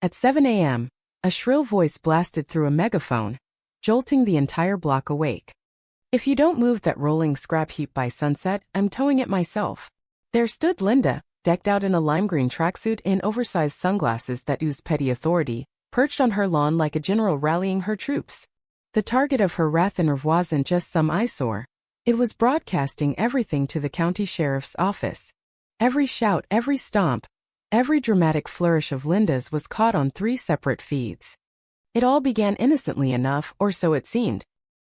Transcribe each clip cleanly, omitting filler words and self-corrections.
At 7 a.m., a shrill voice blasted through a megaphone, jolting the entire block awake. "If you don't move that rolling scrap heap by sunset, I'm towing it myself." There stood Linda, decked out in a lime green tracksuit and oversized sunglasses that oozed petty authority, perched on her lawn like a general rallying her troops. The target of her wrath wasn't just some eyesore. It was broadcasting everything to the county sheriff's office. Every shout, every stomp, every dramatic flourish of Linda's was caught on 3 separate feeds. It all began innocently enough, or so it seemed.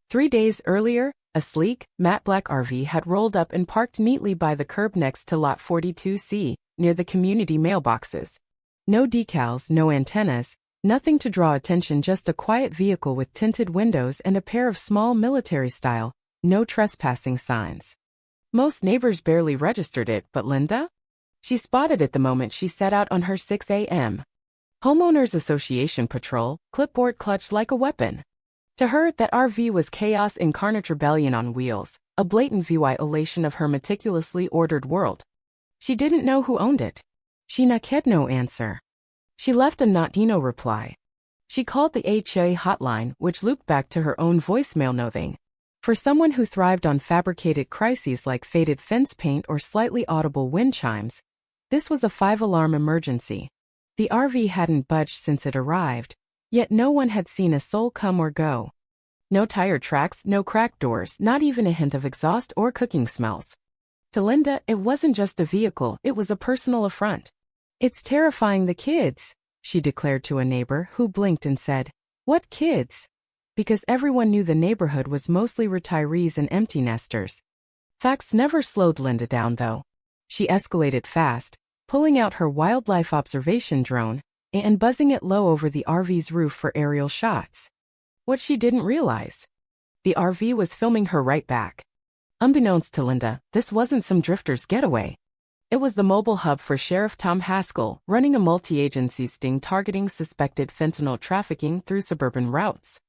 3 days earlier, a sleek, matte black RV had rolled up and parked neatly by the curb next to Lot 42C, near the community mailboxes. No decals, no antennas, nothing to draw attention, just a quiet vehicle with tinted windows and a pair of small military-style, no trespassing signs. Most neighbors barely registered it, but Linda? She spotted it the moment she set out on her 6 a.m. Homeowners Association patrol, clipboard clutched like a weapon. To her, that RV was chaos incarnate, rebellion on wheels, a blatant violation of her meticulously ordered world. She didn't know who owned it. She had no answer. She left a no reply. She called the HOA hotline, which looped back to her own voicemail, nothing. For someone who thrived on fabricated crises like faded fence paint or slightly audible wind chimes, this was a 5-alarm emergency. The RV hadn't budged since it arrived, yet no one had seen a soul come or go. No tire tracks, no cracked doors, not even a hint of exhaust or cooking smells. To Linda, it wasn't just a vehicle, it was a personal affront. "It's terrifying the kids," she declared to a neighbor who blinked and said, "What kids?" Because everyone knew the neighborhood was mostly retirees and empty nesters. Facts never slowed Linda down, though. She escalated fast, pulling out her wildlife observation drone and buzzing it low over the RV's roof for aerial shots. What she didn't realize, the RV was filming her right back. Unbeknownst to Linda, this wasn't some drifter's getaway. It was the mobile hub for Sheriff Tom Haskell, running a multi-agency sting targeting suspected fentanyl trafficking through suburban routes.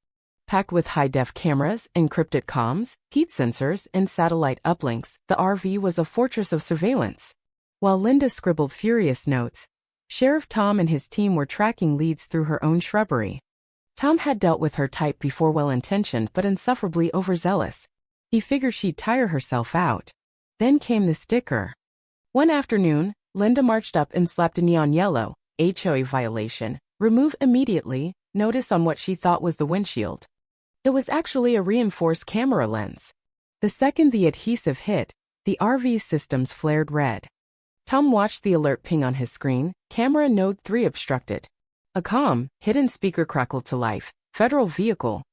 Packed with high-def cameras, encrypted comms, heat sensors, and satellite uplinks, the RV was a fortress of surveillance. While Linda scribbled furious notes, Sheriff Tom and his team were tracking leads through her own shrubbery. Tom had dealt with her type before, well-intentioned but insufferably overzealous. He figured she'd tire herself out. Then came the sticker. One afternoon, Linda marched up and slapped a neon yellow, HOA violation, remove immediately, notice on what she thought was the windshield. It was actually a reinforced camera lens. The second the adhesive hit, the RV's systems flared red. Tom watched the alert ping on his screen, camera node 3 obstructed. A calm, hidden speaker crackled to life, "Federal vehicle.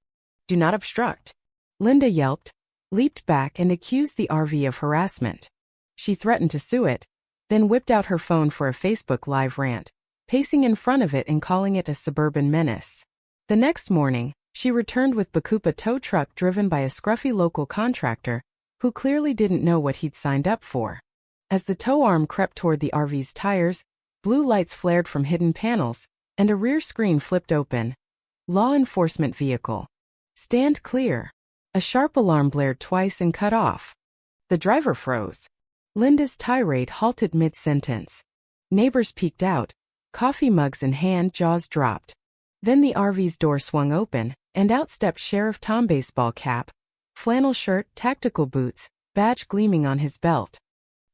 Do not obstruct." Linda yelped, leaped back and accused the RV of harassment. She threatened to sue it, then whipped out her phone for a Facebook Live rant, pacing in front of it and calling it a suburban menace. The next morning, she returned with Bakupa tow truck driven by a scruffy local contractor, who clearly didn't know what he'd signed up for. As the tow arm crept toward the RV's tires, blue lights flared from hidden panels, and a rear screen flipped open. "Law enforcement vehicle. Stand clear." A sharp alarm blared twice and cut off. The driver froze. Linda's tirade halted mid-sentence. Neighbors peeked out, coffee mugs in hand, jaws dropped. Then the RV's door swung open, and out stepped Sheriff Tom, baseball cap, flannel shirt, tactical boots, badge gleaming on his belt.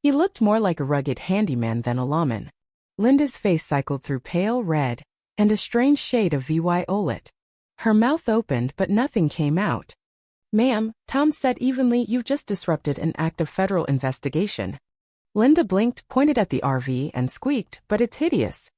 He looked more like a rugged handyman than a lawman. Linda's face cycled through pale red and a strange shade of violet. Her mouth opened but nothing came out. "Ma'am," Tom said evenly, "you've just disrupted an active federal investigation." Linda blinked, pointed at the RV, and squeaked, "But it's hideous."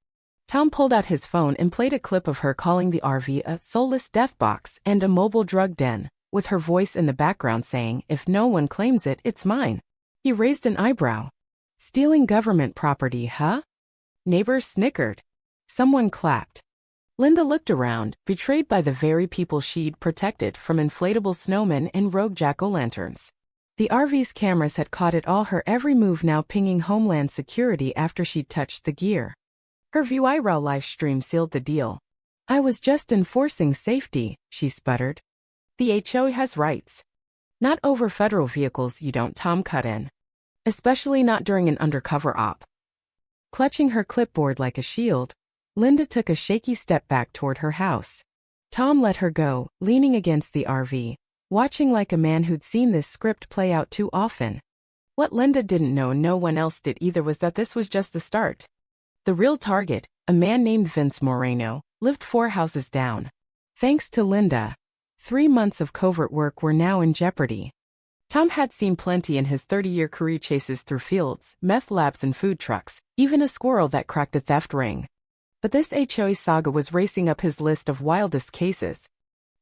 Tom pulled out his phone and played a clip of her calling the RV a soulless death box and a mobile drug den, with her voice in the background saying, "If no one claims it, it's mine." He raised an eyebrow. "Stealing government property, huh?" Neighbors snickered. Someone clapped. Linda looked around, betrayed by the very people she'd protected from inflatable snowmen and rogue jack-o'-lanterns. The RV's cameras had caught it all, her every move now pinging Homeland Security after she'd touched the gear. Her viral live stream sealed the deal. "I was just enforcing safety," she sputtered. "The HOA has rights. Not over federal vehicles, you don't," Tom cut in. "Especially not during an undercover op." Clutching her clipboard like a shield, Linda took a shaky step back toward her house. Tom let her go, leaning against the RV, watching like a man who'd seen this script play out too often. What Linda didn't know, no one else did either, was that this was just the start. The real target, a man named Vince Moreno, lived 4 houses down. Thanks to Linda, 3 months of covert work were now in jeopardy. Tom had seen plenty in his 30-year career: chases through fields, meth labs and food trucks, even a squirrel that cracked a theft ring. But this HOA saga was racing up his list of wildest cases.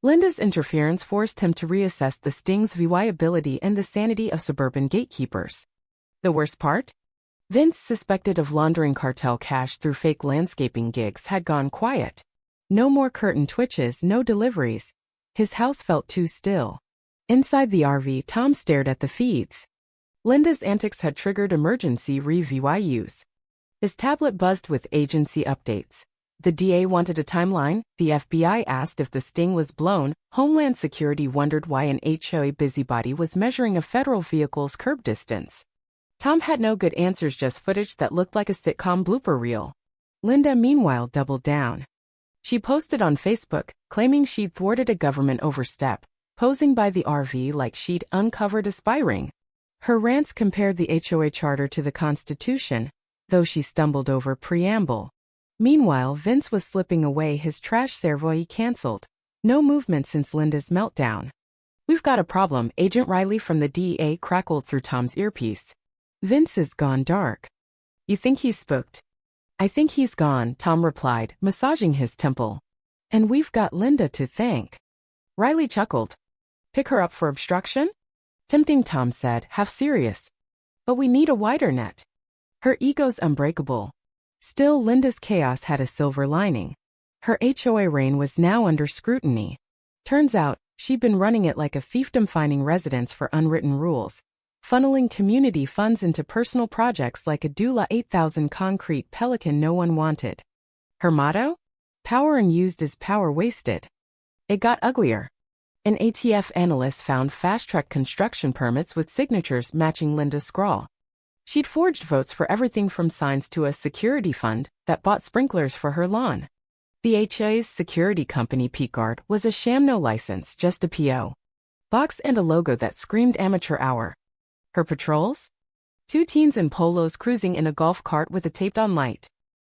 Linda's interference forced him to reassess the sting's viability and the sanity of suburban gatekeepers. The worst part? Vince, suspected of laundering cartel cash through fake landscaping gigs, had gone quiet. No more curtain twitches, no deliveries. His house felt too still. Inside the RV, Tom stared at the feeds. Linda's antics had triggered emergency reviews. His tablet buzzed with agency updates. The DA wanted a timeline, the FBI asked if the sting was blown, Homeland Security wondered why an HOA busybody was measuring a federal vehicle's curb distance. Tom had no good answers, just footage that looked like a sitcom blooper reel. Linda, meanwhile, doubled down. She posted on Facebook, claiming she'd thwarted a government overstep, posing by the RV like she'd uncovered a spy ring. Her rants compared the HOA charter to the Constitution, though she stumbled over preamble. Meanwhile, Vince was slipping away, his trash cervoy canceled. No movement since Linda's meltdown. "We've got a problem," Agent Riley from the DEA crackled through Tom's earpiece. "Vince is gone dark." "You think he's spooked?" "I think he's gone," Tom replied, massaging his temple. "And we've got Linda to thank." Riley chuckled. "Pick her up for obstruction?" "Tempting," Tom said, half serious. "But we need a wider net. Her ego's unbreakable." Still, Linda's chaos had a silver lining. Her HOA reign was now under scrutiny. Turns out, she'd been running it like a fiefdom, fining residents for unwritten rules, funneling community funds into personal projects like a Dula 8000 concrete pelican no one wanted. Her motto? Power unused is power wasted. It got uglier. An ATF analyst found fast-track construction permits with signatures matching Linda's scrawl. She'd forged votes for everything from signs to a security fund that bought sprinklers for her lawn. The HOA's security company, Peakguard, was a sham, no license, just a PO box and a logo that screamed amateur hour. Her patrols? 2 teens in polos cruising in a golf cart with a taped-on light.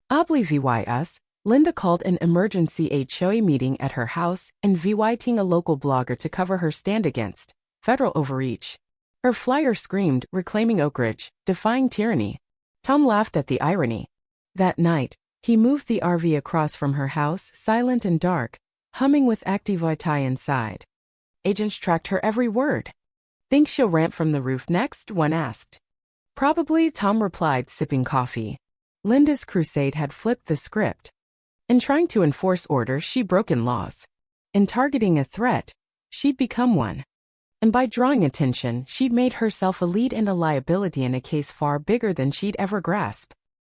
Oblivious, Linda called an emergency HOA meeting at her house, inviting a local blogger to cover her stand against federal overreach. Her flyer screamed, reclaiming Oak Ridge, defying tyranny. Tom laughed at the irony. That night, he moved the RV across from her house, silent and dark, humming with activity inside. Agents tracked her every word. "Think she'll rant from the roof next?" one asked. "Probably," Tom replied, sipping coffee. Linda's crusade had flipped the script. In trying to enforce order, she'd broken laws. In targeting a threat, she'd become one. And by drawing attention, she'd made herself a lead and a liability in a case far bigger than she'd ever grasped.